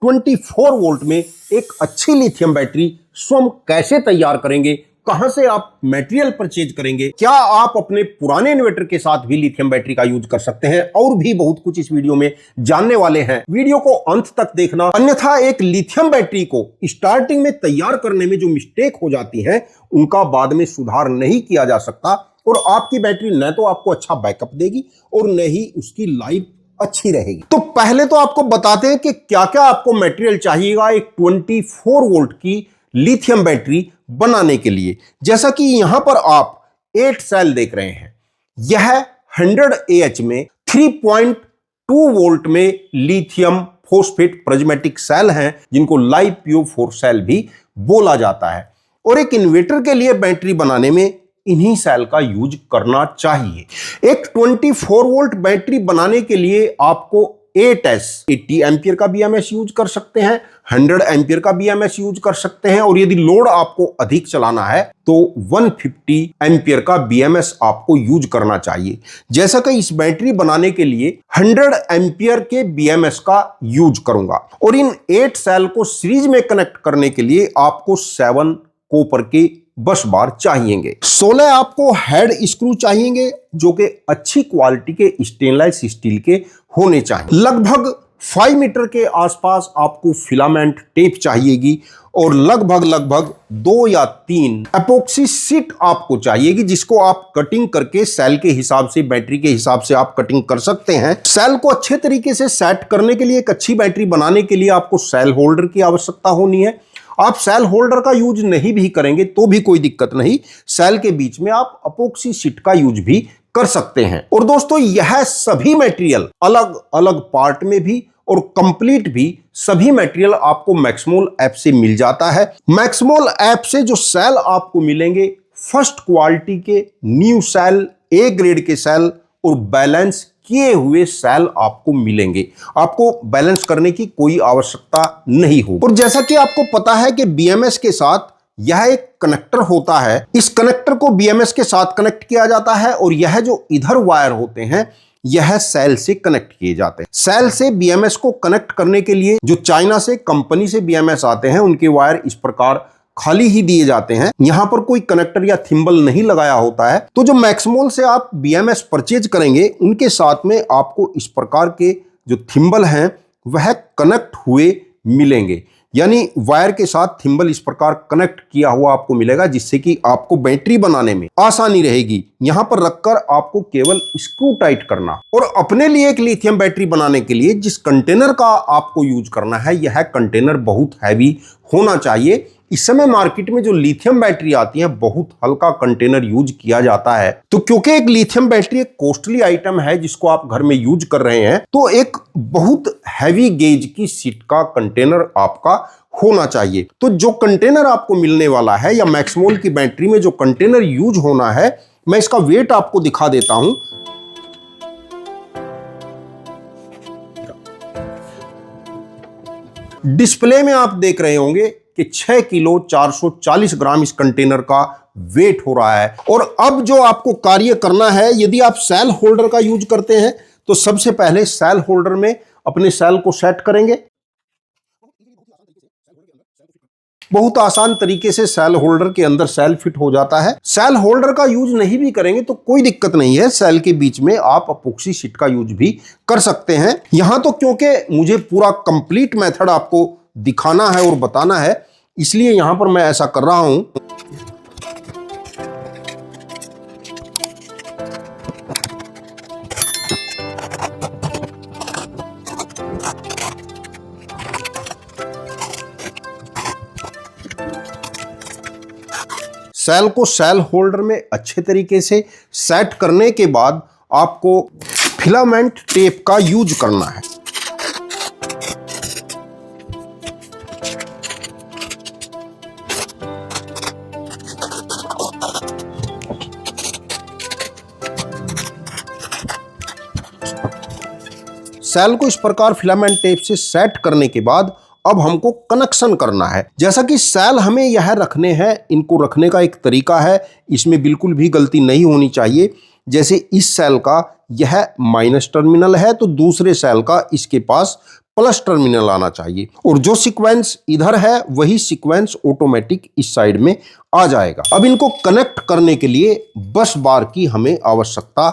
24 volt में एक अच्छी लिथियम बैटरी स्वयं कैसे तैयार करेंगे, कहां से आप मटेरियल परचेज करेंगे, क्या आप अपने पुराने इन्वर्टर के साथ भी लिथियम बैटरी का यूज कर सकते हैं, और भी बहुत कुछ इस वीडियो में जानने वाले हैं। वीडियो को अंत तक देखना, अन्यथा एक लिथियम बैटरी को स्टार्टिंग में तैयार करने में जो मिस्टेक हो जाती है उनका बाद में सुधार नहीं किया जा सकता, और आपकी बैटरी न तो आपको अच्छा बैकअप देगी और न ही उसकी लाइफ अच्छी रहेगी। तो पहले तो आपको बताते हैं कि क्या क्या आपको मटेरियल चाहिएगा एक 24 वोल्ट की लिथियम बैटरी बनाने के लिए। जैसा कि यहां पर आप 8 सेल देख रहे हैं, यह 100 AH में 3.2 वोल्ट में लिथियम फॉस्फेट प्रिज्मेटिक सेल हैं, जिनको LiPo4 सेल भी बोला जाता है। और एक इन्वर्टर के लिए बैटरी बनाने में इन्हीं सेल का यूज करना चाहिए। एक 24 वोल्ट बैटरी बनाने के लिए आपको 8S 80 एम्पियर का BMS यूज कर सकते हैं, 100 एम्पियर का BMS यूज कर सकते हैं, और यदि लोड आपको अधिक चलाना है तो 150 एम्पियर का BMS आपको यूज करना चाहिए। जैसा कि इस बैटरी बनाने के लिए 100 एम्पियर के BMS का यूज करूंगा, और इन 8 सेल को सीरीज में कनेक्ट करने के लिए आपको 7 कॉपर के बस बार चाहिएंगे। 16 आपको हेड स्क्रू चाहिएंगे, जो कि अच्छी क्वालिटी के स्टेनलेस स्टील के होने चाहिए। लगभग 5 मीटर के आसपास आपको फिलामेंट टेप चाहिएगी, और लगभग 2 या 3 एपोक्सी शीट आपको चाहिएगी, जिसको आप कटिंग करके सेल के हिसाब से, बैटरी के हिसाब से आप कटिंग कर सकते हैं। सेल को अच्छे तरीके से सेट करने के लिए, एक अच्छी बैटरी बनाने के लिए आपको सेल होल्डर की आवश्यकता होनी है। आप सेल होल्डर का यूज नहीं भी करेंगे तो भी कोई दिक्कत नहीं, सेल के बीच में आप एपोक्सी शीट का यूज भी कर सकते हैं। और दोस्तों, यह सभी मटेरियल अलग अलग पार्ट में भी और कंप्लीट भी सभी मटेरियल आपको मैक्समोल ऐप से मिल जाता है। मैक्समोल ऐप से जो सेल आपको मिलेंगे, फर्स्ट क्वालिटी के न्यू सेल, A ग्रेड के सेल और बैलेंस किए हुए सेल आपको मिलेंगे। आपको बैलेंस करने की कोई आवश्यकता नहीं हो। और जैसा कि आपको पता है कि BMS के साथ यह एक कनेक्टर होता है, इस कनेक्टर को BMS के साथ कनेक्ट किया जाता है, और यह जो इधर वायर होते हैं यह सेल से कनेक्ट किए जाते हैं। सेल से BMS को कनेक्ट करने के लिए जो चाइना से कंपनी से BMS आते हैं, उनके वायर इस प्रकार खाली ही दिए जाते हैं। यहां पर कोई कनेक्टर या थिम्बल नहीं लगाया होता है। तो जो मैक्समोल से आप BMS परचेज करेंगे, उनके साथ में आपको इस प्रकार के जो थिम्बल हैं वह कनेक्ट हुए मिलेंगे, यानी वायर के साथ थिम्बल इस प्रकार कनेक्ट किया हुआ आपको मिलेगा, जिससे कि आपको बैटरी बनाने में आसानी रहेगी। यहां पर रखकर आपको केवल स्क्रू टाइट करना। और अपने लिए एक लिथियम बैटरी बनाने के लिए जिस कंटेनर का आपको यूज करना है, यह कंटेनर बहुत हैवी होना चाहिए। इस समय मार्केट में जो लिथियम बैटरी आती है, बहुत हल्का कंटेनर यूज किया जाता है। तो क्योंकि एक लिथियम बैटरी एक कॉस्टली आइटम है जिसको आप घर में यूज कर रहे हैं, तो एक बहुत हैवी गेज की शीट का कंटेनर आपका होना चाहिए। तो जो कंटेनर आपको मिलने वाला है, या मैक्समोल की बैटरी में जो कंटेनर यूज होना है, मैं इसका वेट आपको दिखा देता हूं। डिस्प्ले में आप देख रहे होंगे कि 6 किलो 440 ग्राम इस कंटेनर का वेट हो रहा है। और अब जो आपको कार्य करना है, यदि आप सेल होल्डर का यूज करते हैं तो सबसे पहले सेल होल्डर में अपने सेल को सेट करेंगे। बहुत आसान तरीके से सेल होल्डर के अंदर सेल फिट हो जाता है। सेल होल्डर का यूज नहीं भी करेंगे तो कोई दिक्कत नहीं है, सेल के बीच में आप एपोक्सी शीट का यूज भी कर सकते हैं। यहां तो क्योंकि मुझे पूरा कंप्लीट मेथड आपको दिखाना है और बताना है, इसलिए यहां पर मैं ऐसा कर रहा हूं। सेल को सेल होल्डर में अच्छे तरीके से सेट करने के बाद आपको फिलामेंट टेप का यूज करना है। सेल को इस प्रकार फिलामेंट टेप से सेट करने के बाद अब हमको कनेक्शन करना है। जैसा कि सेल हमें यह रखने हैं, इनको रखने का एक तरीका है, इसमें बिल्कुल भी गलती नहीं होनी चाहिए। जैसे इस सेल का यह माइनस टर्मिनल है तो दूसरे सेल का इसके पास प्लस टर्मिनल आना चाहिए और जो सीक्वेंस इधर है वही सीक्वेंस ऑटोमेटिक इस साइड में आ जाएगा। अब इनको कनेक्ट करने के लिए बस बार की हमें आवश्यकता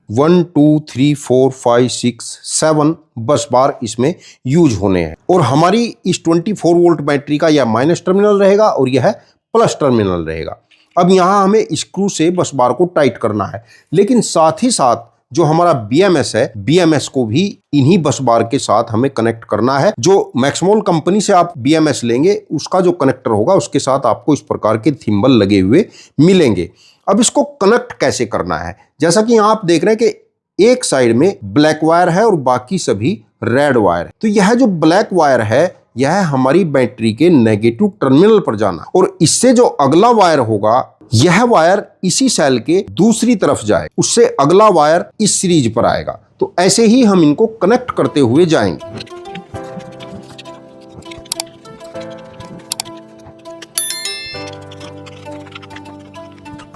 1 2 3 4 5 6 7 बस बार इसमें यूज होने हैं और हमारी इस 24 वोल्ट बैटरी का यह माइनस टर्मिनल रहेगा और यह प्लस टर्मिनल रहेगा। अब यहाँ हमें स्क्रू से बस बार को टाइट करना है, लेकिन साथ ही साथ जो हमारा BMS है, BMS को भी इन्हीं बस बार के साथ हमें कनेक्ट करना है। जो मैक्समोल कंपनी से आप BMS लेंगे उसका जो कनेक्टर होगा उसके साथ आपको इस प्रकार के थिम्बल लगे हुए मिलेंगे। अब इसको कनेक्ट कैसे करना है, जैसा कि यहाँ आप देख रहे हैं कि एक साइड में ब्लैक वायर है और बाकी सभी रेड वायर है। तो यह जो ब्लैक वायर है यह हमारी बैटरी के नेगेटिव टर्मिनल पर जाना और इससे जो अगला वायर होगा यह वायर इसी सेल के दूसरी तरफ जाए, उससे अगला वायर इस सीरीज पर आएगा। तो ऐसे ही हम इनको कनेक्ट करते हुए जाएंगे।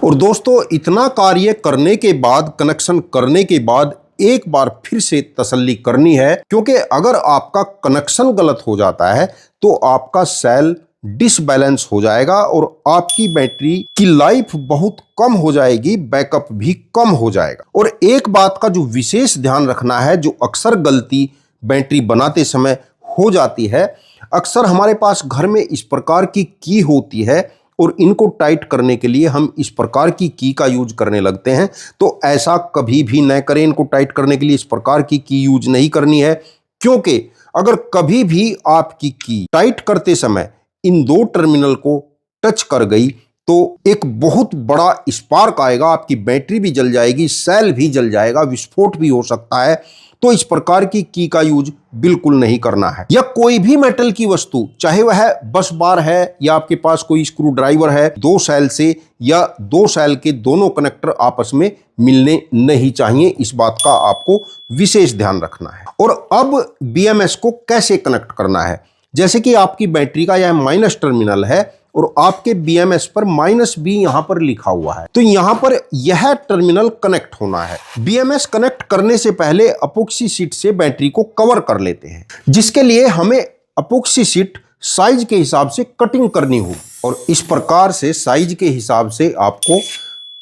और दोस्तों इतना कार्य करने के बाद, कनेक्शन करने के बाद एक बार फिर से तसल्ली करनी है, क्योंकि अगर आपका कनेक्शन गलत हो जाता है तो आपका सेल डिसबैलेंस हो जाएगा और आपकी बैटरी की लाइफ बहुत कम हो जाएगी, बैकअप भी कम हो जाएगा। और एक बात का जो विशेष ध्यान रखना है, जो अक्सर गलती बैटरी बनाते समय हो जाती है, अक्सर हमारे पास घर में इस प्रकार की की होती है और इनको टाइट करने के लिए हम इस प्रकार की का यूज करने लगते हैं। तो ऐसा कभी भी न करें, इनको टाइट करने के लिए इस प्रकार की यूज नहीं करनी है, क्योंकि अगर कभी भी आपकी की टाइट करते समय इन दो टर्मिनल को टच कर गई तो एक बहुत बड़ा स्पार्क आएगा, आपकी बैटरी भी जल जाएगी, सेल भी जल जाएगा, विस्फोट भी हो सकता है। तो इस प्रकार की का यूज बिल्कुल नहीं करना है। या कोई भी मेटल की वस्तु, चाहे वह बस बार है या आपके पास कोई स्क्रू ड्राइवर है, दो सेल से या दो सेल के दोनों कनेक्टर आपस में मिलने नहीं चाहिए। इस बात का आपको विशेष ध्यान रखना है। और अब BMS को कैसे कनेक्ट करना है, जैसे कि आपकी बैटरी का यह माइनस टर्मिनल है और आपके BMS पर -B यहां पर लिखा हुआ है, तो यहां पर यह टर्मिनल कनेक्ट होना है। BMS कनेक्ट करने से पहले अपोक्सी शीट से बैटरी को कवर कर लेते हैं, जिसके लिए हमें अपोक्सी शीट साइज के हिसाब से कटिंग करनी होगी और इस प्रकार से साइज के हिसाब से आपको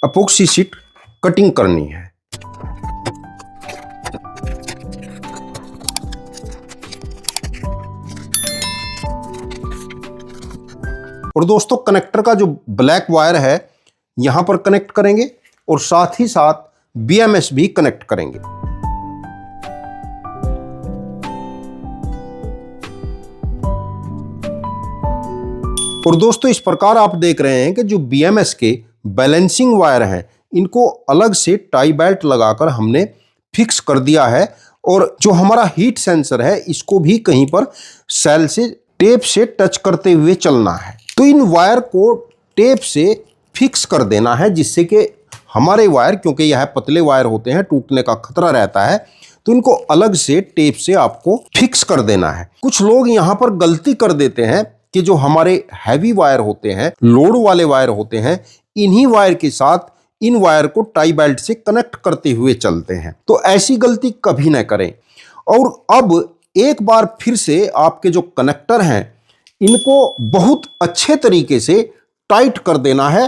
अपोक्सी शीट कटिंग करनी है। और दोस्तों कनेक्टर का जो ब्लैक वायर है यहां पर कनेक्ट करेंगे और साथ ही साथ BMS भी कनेक्ट करेंगे। और दोस्तों इस प्रकार आप देख रहे हैं कि जो BMS के बैलेंसिंग वायर हैं इनको अलग से टाई बेल्ट लगाकर हमने फिक्स कर दिया है और जो हमारा हीट सेंसर है इसको भी कहीं पर सेल से टेप से टच करते हुए चलना है। तो इन वायर को टेप से फिक्स कर देना है, जिससे कि हमारे वायर, क्योंकि यह पतले वायर होते हैं, टूटने का खतरा रहता है, तो इनको अलग से टेप से आपको फिक्स कर देना है। कुछ लोग यहाँ पर गलती कर देते हैं कि जो हमारे हैवी वायर होते हैं, लोड वाले वायर होते हैं, इन्हीं वायर के साथ इन वायर को टाई बेल्ट से कनेक्ट करते हुए चलते हैं। तो ऐसी गलती कभी न करें। और अब एक बार फिर से आपके जो कनेक्टर हैं इनको बहुत अच्छे तरीके से टाइट कर देना है।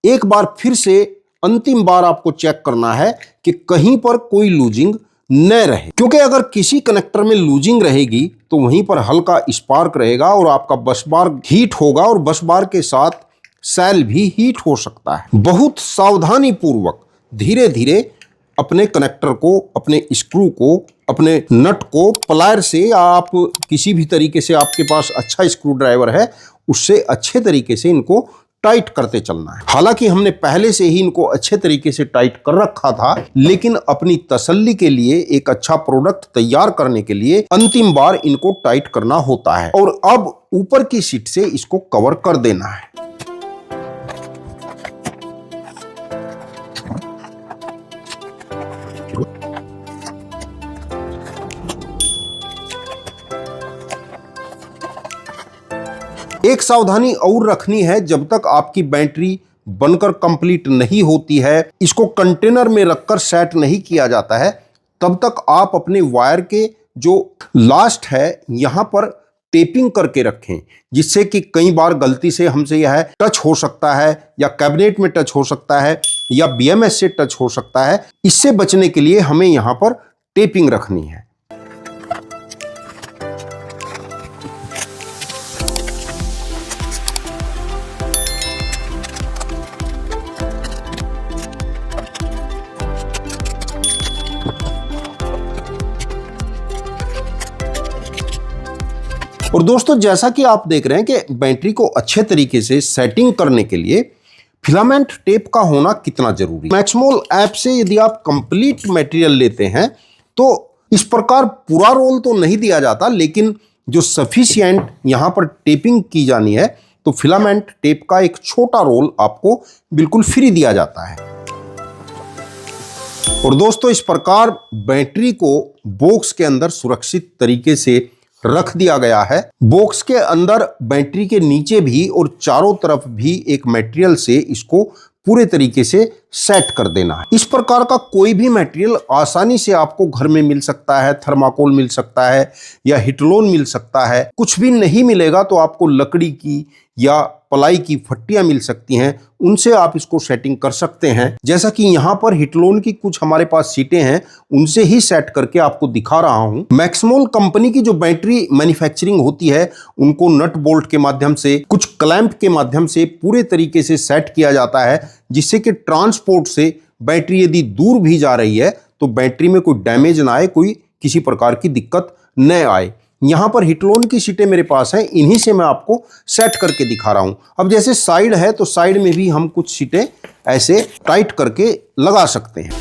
एक बार फिर से अंतिम बार आपको चेक करना है कि कहीं पर कोई लूजिंग न रहे, क्योंकि अगर किसी कनेक्टर में लूजिंग रहेगी तो वहीं पर हल्का स्पार्क रहेगा और आपका बस बार हीट होगा और बस बार के साथ सेल भी हीट हो सकता है। बहुत सावधानी पूर्वक धीरे धीरे अपने कनेक्टर को, अपने स्क्रू को, अपने नट को प्लायर से या आप किसी भी तरीके से, आपके पास अच्छा स्क्रू ड्राइवर है उससे अच्छे तरीके से इनको टाइट करते चलना है। हालांकि हमने पहले से ही इनको अच्छे तरीके से टाइट कर रखा था, लेकिन अपनी तसल्ली के लिए, एक अच्छा प्रोडक्ट तैयार करने के लिए अंतिम बार इनको टाइट करना होता है। और अब ऊपर की शीट से इसको कवर कर देना है। एक सावधानी और रखनी है, जब तक आपकी बैटरी बनकर कंप्लीट नहीं होती है, इसको कंटेनर में रखकर सेट नहीं किया जाता है, तब तक आप अपने वायर के जो लास्ट है यहां पर टेपिंग करके रखें, जिससे कि कई बार गलती से हमसे यह टच हो सकता है या कैबिनेट में टच हो सकता है या बीएमएस से टच हो सकता है। इससे बचने के लिए हमें यहां पर टेपिंग रखनी है। और दोस्तों, जैसा कि आप देख रहे हैं कि बैटरी को अच्छे तरीके से सेटिंग करने के लिए फिलामेंट टेप का होना कितना जरूरी है। मैक्समोल ऐप से यदि आप कंप्लीट मटेरियल लेते हैं तो इस प्रकार पूरा रोल तो नहीं दिया जाता, लेकिन जो सफिशिएंट यहां पर टेपिंग की जानी है तो फिलामेंट टेप का एक छोटा रोल आपको बिल्कुल फ्री दिया जाता है। और दोस्तों, इस प्रकार बैटरी को बॉक्स के अंदर सुरक्षित तरीके से रख दिया गया है। बॉक्स के अंदर बैटरी के नीचे भी और चारों तरफ भी एक मटेरियल से इसको पूरे तरीके से सेट कर देना है। इस प्रकार का कोई भी मटेरियल आसानी से आपको घर में मिल सकता है, थर्माकोल मिल सकता है या हिटलोन मिल सकता है। कुछ भी नहीं मिलेगा तो आपको लकड़ी की या प्लाई की फट्टियां मिल सकती हैं, उनसे आप इसको सेटिंग कर सकते हैं। जैसा कि यहाँ पर हिटलोन की कुछ हमारे पास सीटें हैं, उनसे ही सेट करके आपको दिखा रहा हूं। मैक्समोल कंपनी की जो बैटरी मैन्युफैक्चरिंग होती है उनको नट बोल्ट के माध्यम से, कुछ क्लैंप के माध्यम से पूरे तरीके से सेट किया जाता है, जिससे कि ट्रांसपोर्ट से बैटरी यदि दूर भी जा रही है तो बैटरी में कोई डैमेज ना आए, कोई किसी प्रकार की दिक्कत न आए। यहां पर हिटलोन की सीटें मेरे पास हैं, इन्हीं से मैं आपको सेट करके दिखा रहा हूं। अब जैसे साइड है तो साइड में भी हम कुछ सीटें ऐसे टाइट करके लगा सकते हैं।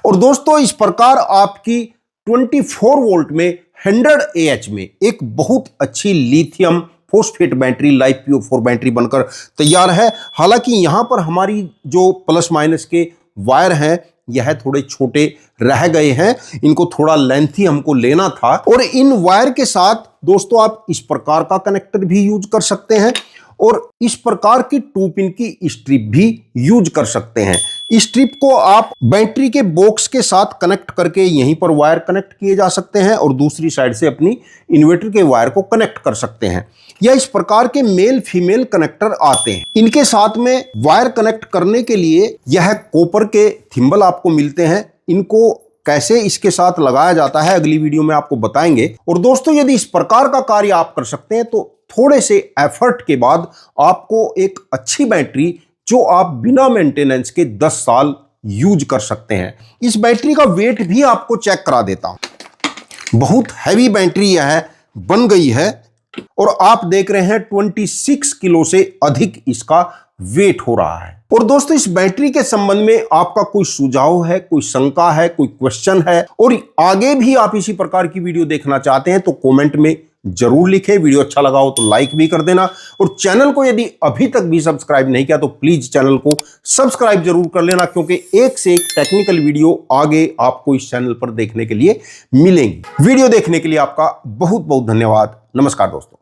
और दोस्तों, इस प्रकार आपकी 24 वोल्ट में 100 AH में एक बहुत अच्छी lithium phosphate battery life PO4 battery बनकर तैयार है। हालांकि यहां पर हमारी जो प्लस माइनस के वायर हैं यह थोड़े छोटे रह गए हैं, इनको थोड़ा लेंथी हमको लेना था। और इन वायर के साथ दोस्तों आप इस प्रकार का कनेक्टर भी यूज कर सकते हैं और इस प्रकार की 2 पिन की स्ट्रिप भी यूज कर सकते हैं। इस स्ट्रिप को आप बैटरी के बॉक्स के साथ कनेक्ट करके यहीं पर वायर कनेक्ट किए जा सकते हैं और दूसरी साइड से अपनी इन्वर्टर के वायर को कनेक्ट कर सकते हैं। या इस प्रकार के मेल फीमेल कनेक्टर आते हैं। इनके साथ में वायर कनेक्ट करने के लिए यह कॉपर के थिम्बल आपको मिलते हैं। इनको कैसे इसके साथ लगाया जाता है अगली वीडियो में आपको बताएंगे। और दोस्तों, यदि इस प्रकार का कार्य आप कर सकते हैं तो थोड़े से एफर्ट के बाद आपको एक अच्छी बैटरी जो आप बिना मेंटेनेंस के 10 साल यूज कर सकते हैं। इस बैटरी का वेट भी आपको चेक करा देता हूं। बहुत हैवी बैटरी यह बन गई है और आप देख रहे हैं 26 किलो से अधिक इसका वेट हो रहा है। और दोस्तों, इस बैटरी के संबंध में आपका कोई सुझाव है, कोई शंका है, कोई क्वेश्चन है और आगे भी आप इसी प्रकार की वीडियो देखना चाहते हैं तो कमेंट में जरूर लिखें। वीडियो अच्छा लगा हो तो लाइक भी कर देना और चैनल को यदि अभी तक भी सब्सक्राइब नहीं किया तो प्लीज चैनल को सब्सक्राइब जरूर कर लेना, क्योंकि एक से एक टेक्निकल वीडियो आगे आपको इस चैनल पर देखने के लिए मिलेंगी। वीडियो देखने के लिए आपका बहुत बहुत धन्यवाद। नमस्कार दोस्तों।